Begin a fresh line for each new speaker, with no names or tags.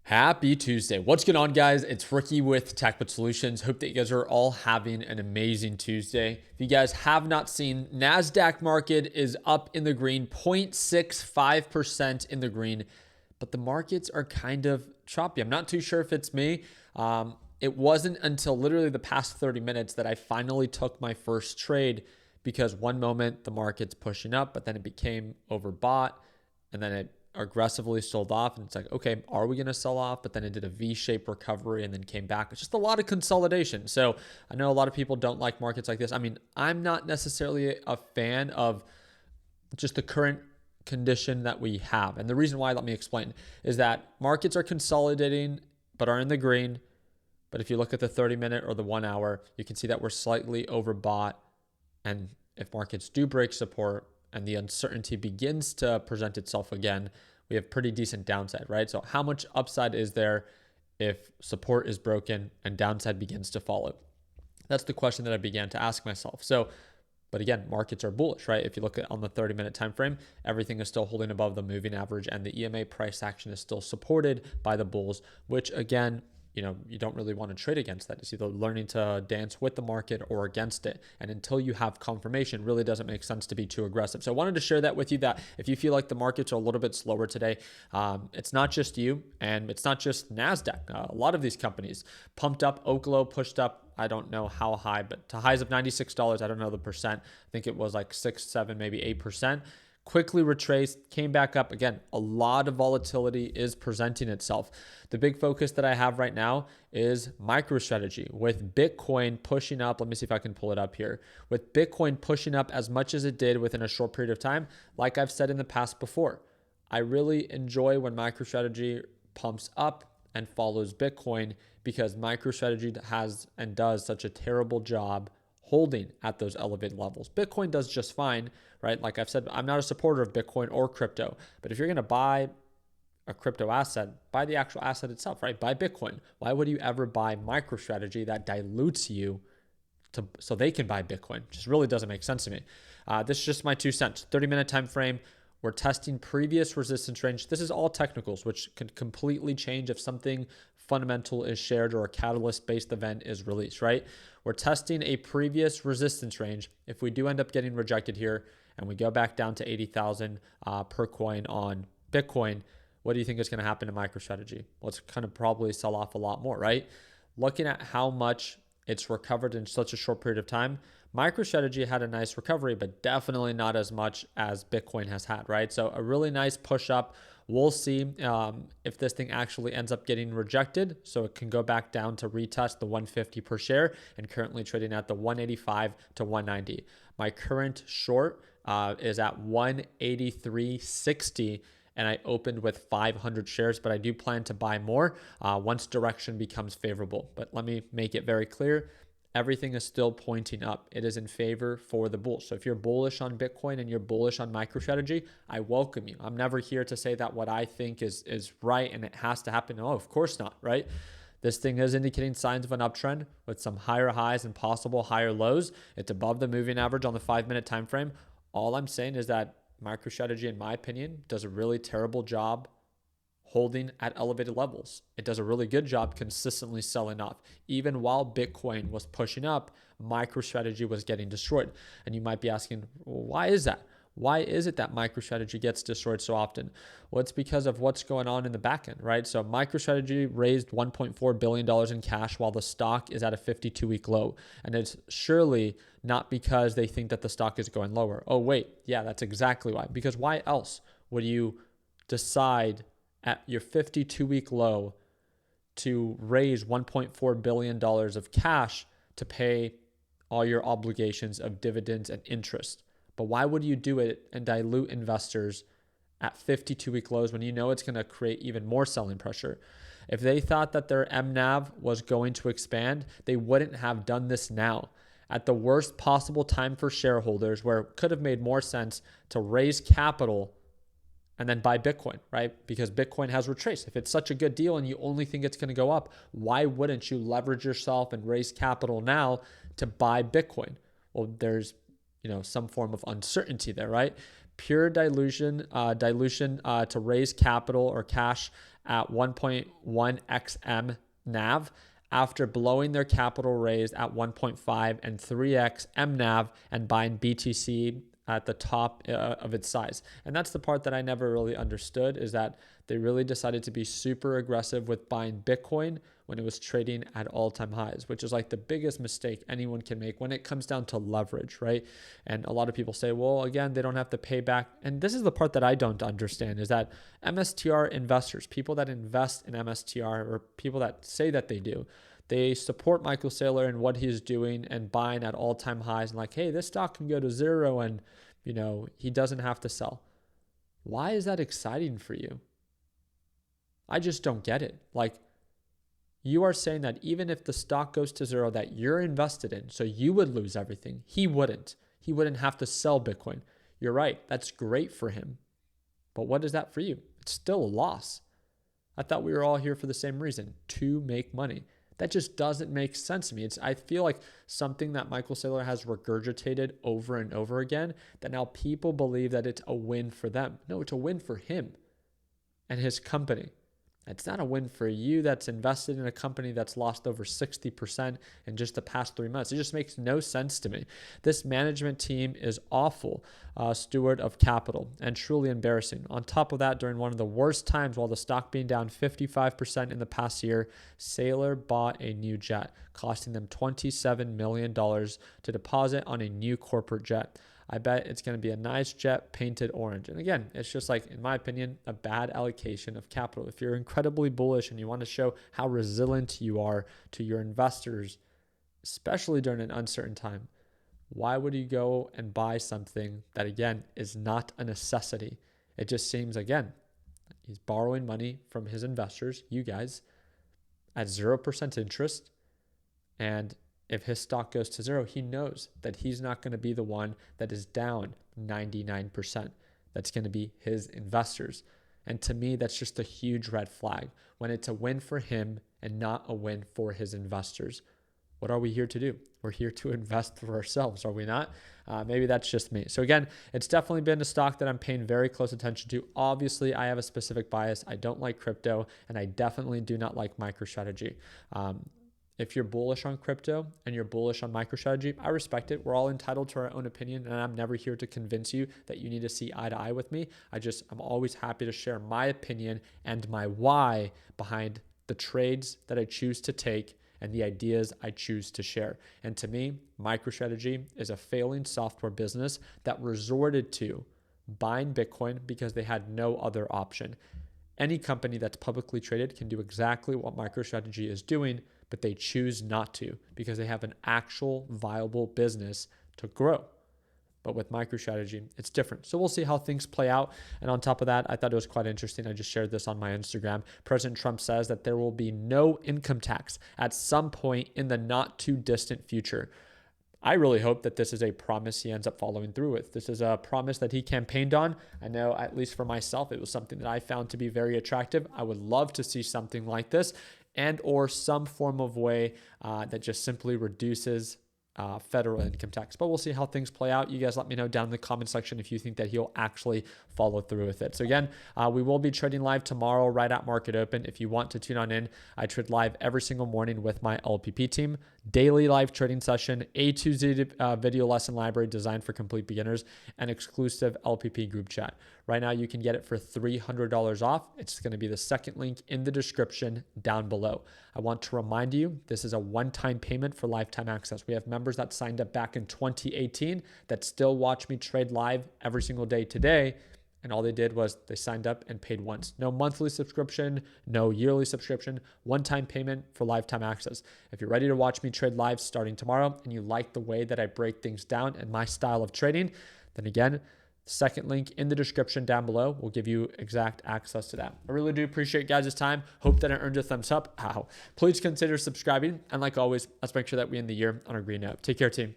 Happy Tuesday. What's going on, guys? It's Ricky with TechBit Solutions. Hope that you guys are all having an amazing Tuesday. If you guys have not seen, NASDAQ market is up in the green, 0.65% in the green, but the markets are kind of choppy. I'm not too sure if it's me. It wasn't until literally the past 30 minutes that I finally took my first trade because one moment the market's pushing up, but then it became overbought and then it aggressively sold off, and it's like, okay, are we going to sell off? But then it did a V-shaped recovery and then came back. It's just a lot of consolidation. So I know a lot of people don't like markets like this. I mean, I'm not necessarily a fan of just the current condition that we have. And the reason why, let me explain, is that markets are consolidating but are in the green. But if you look at the 30-minute or the 1 hour, you can see that we're slightly overbought. And if markets do break support, and the uncertainty begins to present itself again, we have pretty decent downside, right? So how much upside is there if support is broken and downside begins to follow? That's the question that I began to ask myself. So, but again, markets are bullish, right? If you look at on the 30-minute time frame, everything is still holding above the moving average, and the EMA price action is still supported by the bulls, which again, you don't really want to trade against that. It's either learning to dance with the market or against it. And until you have confirmation, it really doesn't make sense to be too aggressive. So I wanted to share that with you, that if you feel like the markets are a little bit slower today, it's not just you and it's not just NASDAQ. A lot of these companies pumped up, Oklo pushed up, I don't know how high, but to highs of $96. I don't know the percent. I think it was like 6, 7, maybe 8%. Quickly retraced, came back up. Again, a lot of volatility is presenting itself. The big focus that I have right now is MicroStrategy, with Bitcoin pushing up. Let me see if I can pull it up here. With Bitcoin pushing up as much as it did within a short period of time, like I've said in the past before, I really enjoy when MicroStrategy pumps up and follows Bitcoin, because MicroStrategy has and does such a terrible job holding at those elevated levels. Bitcoin does just fine, right? Like I've said, I'm not a supporter of Bitcoin or crypto, but if you're going to buy a crypto asset, buy the actual asset itself, right? Buy Bitcoin. Why would you ever buy MicroStrategy that dilutes you so they can buy Bitcoin? It just really doesn't make sense to me. This is just my 2 cents. 30-minute time frame. We're testing previous resistance range. This is all technicals, which can completely change if something fundamental is shared or a catalyst-based event is released, right? We're testing a previous resistance range. If we do end up getting rejected here and we go back down to 80,000 per coin on Bitcoin, what do you think is going to happen to MicroStrategy? Well, it's going to probably sell off a lot more, right? Looking at how much it's recovered in such a short period of time, MicroStrategy had a nice recovery, but definitely not as much as Bitcoin has had, right? So a really nice push up. We'll see if this thing actually ends up getting rejected, so it can go back down to retest the 150 per share, and currently trading at the 185 to 190. My current short is at 183.60. And I opened with 500 shares, but I do plan to buy more once direction becomes favorable. But let me make it very clear. Everything is still pointing up. It is in favor for the bulls. So if you're bullish on Bitcoin and you're bullish on MicroStrategy, I welcome you. I'm never here to say that what I think is right and it has to happen. No, of course not, right? This thing is indicating signs of an uptrend with some higher highs and possible higher lows. It's above the moving average on the 5-minute time frame. All I'm saying is that MicroStrategy, in my opinion, does a really terrible job holding at elevated levels. It does a really good job consistently selling off. Even while Bitcoin was pushing up, MicroStrategy was getting destroyed. And you might be asking, well, why is that? Why is it that MicroStrategy gets destroyed so often? Well, it's because of what's going on in the back end, right? So MicroStrategy raised $1.4 billion in cash while the stock is at a 52-week low. And it's surely not because they think that the stock is going lower. Oh, wait, yeah, that's exactly why. Because why else would you decide at your 52-week low to raise $1.4 billion of cash to pay all your obligations of dividends and interest? But why would you do it and dilute investors at 52-week lows when you know it's going to create even more selling pressure? If they thought that their MNAV was going to expand, they wouldn't have done this now. At the worst possible time for shareholders, where it could have made more sense to raise capital and then buy Bitcoin, right? Because Bitcoin has retraced. If it's such a good deal and you only think it's going to go up, why wouldn't you leverage yourself and raise capital now to buy Bitcoin? Well, there's some form of uncertainty there, right? Pure dilution to raise capital or cash at 1.1xm NAV after blowing their capital raise at 1.5 and 3x MNAV and buying BTC at the top of its size. And that's the part that I never really understood, is that they really decided to be super aggressive with buying Bitcoin when it was trading at all-time highs, which is like the biggest mistake anyone can make when it comes down to leverage, right? And a lot of people say, well, again, they don't have to pay back. And this is the part that I don't understand, is that MSTR investors, people that invest in MSTR, or people that say that they do, they support Michael Saylor and what he's doing and buying at all-time highs and like, hey, this stock can go to zero and, he doesn't have to sell. Why is that exciting for you? I just don't get it. Like, you are saying that even if the stock goes to zero that you're invested in, so you would lose everything. He wouldn't. He wouldn't have to sell Bitcoin. You're right. That's great for him. But what is that for you? It's still a loss. I thought we were all here for the same reason, to make money. That just doesn't make sense to me. I feel like something that Michael Saylor has regurgitated over and over again, that now people believe that it's a win for them. No, it's a win for him and his company. It's not a win for you that's invested in a company that's lost over 60% in just the past 3 months. It just makes no sense to me. This management team is awful, steward of capital, and truly embarrassing. On top of that, during one of the worst times, while the stock being down 55% in the past year, Saylor bought a new jet, costing them $27 million to deposit on a new corporate jet. I bet it's going to be a nice jet painted orange. And again, it's just like, in my opinion, a bad allocation of capital. If you're incredibly bullish and you want to show how resilient you are to your investors, especially during an uncertain time, why would you go and buy something that, again, is not a necessity? It just seems, again, he's borrowing money from his investors, you guys, at 0% interest, and if his stock goes to zero, he knows that he's not going to be the one that is down 99%. That's going to be his investors. And to me, that's just a huge red flag when it's a win for him and not a win for his investors. What are we here to do? We're here to invest for ourselves, are we not? Maybe that's just me. So again, it's definitely been a stock that I'm paying very close attention to. Obviously, I have a specific bias. I don't like crypto, and I definitely do not like MicroStrategy. If you're bullish on crypto and you're bullish on MicroStrategy, I respect it. We're all entitled to our own opinion, and I'm never here to convince you that you need to see eye to eye with me. I'm always happy to share my opinion and my why behind the trades that I choose to take and the ideas I choose to share. And to me, MicroStrategy is a failing software business that resorted to buying Bitcoin because they had no other option. Any company that's publicly traded can do exactly what MicroStrategy is doing, but they choose not to because they have an actual viable business to grow. But with MicroStrategy, it's different. So we'll see how things play out. And on top of that, I thought it was quite interesting. I just shared this on my Instagram. President Trump says that there will be no income tax at some point in the not too distant future. I really hope that this is a promise he ends up following through with. This is a promise that he campaigned on. I know, at least for myself, it was something that I found to be very attractive. I would love to see something like this, and or some form of way that just simply reduces federal income tax. But we'll see how things play out. You guys let me know down in the comment section if you think that he'll actually follow through with it. So again, we will be trading live tomorrow right at market open. If you want to tune on in, I trade live every single morning with my LPP team. Daily live trading session, A to Z video lesson library designed for complete beginners, and exclusive LPP group chat. Right now, you can get it for $300 off. It's going to be the second link in the description down below. I want to remind you, this is a one-time payment for lifetime access. We have members that signed up back in 2018 that still watch me trade live every single day today. And all they did was they signed up and paid once. No monthly subscription, no yearly subscription, one-time payment for lifetime access. If you're ready to watch me trade live starting tomorrow and you like the way that I break things down and my style of trading, then again, second link in the description down below will give you exact access to that. I really do appreciate guys' time. Hope that I earned a thumbs up. Please consider subscribing. And like always, let's make sure that we end the year on a green note. Take care, team.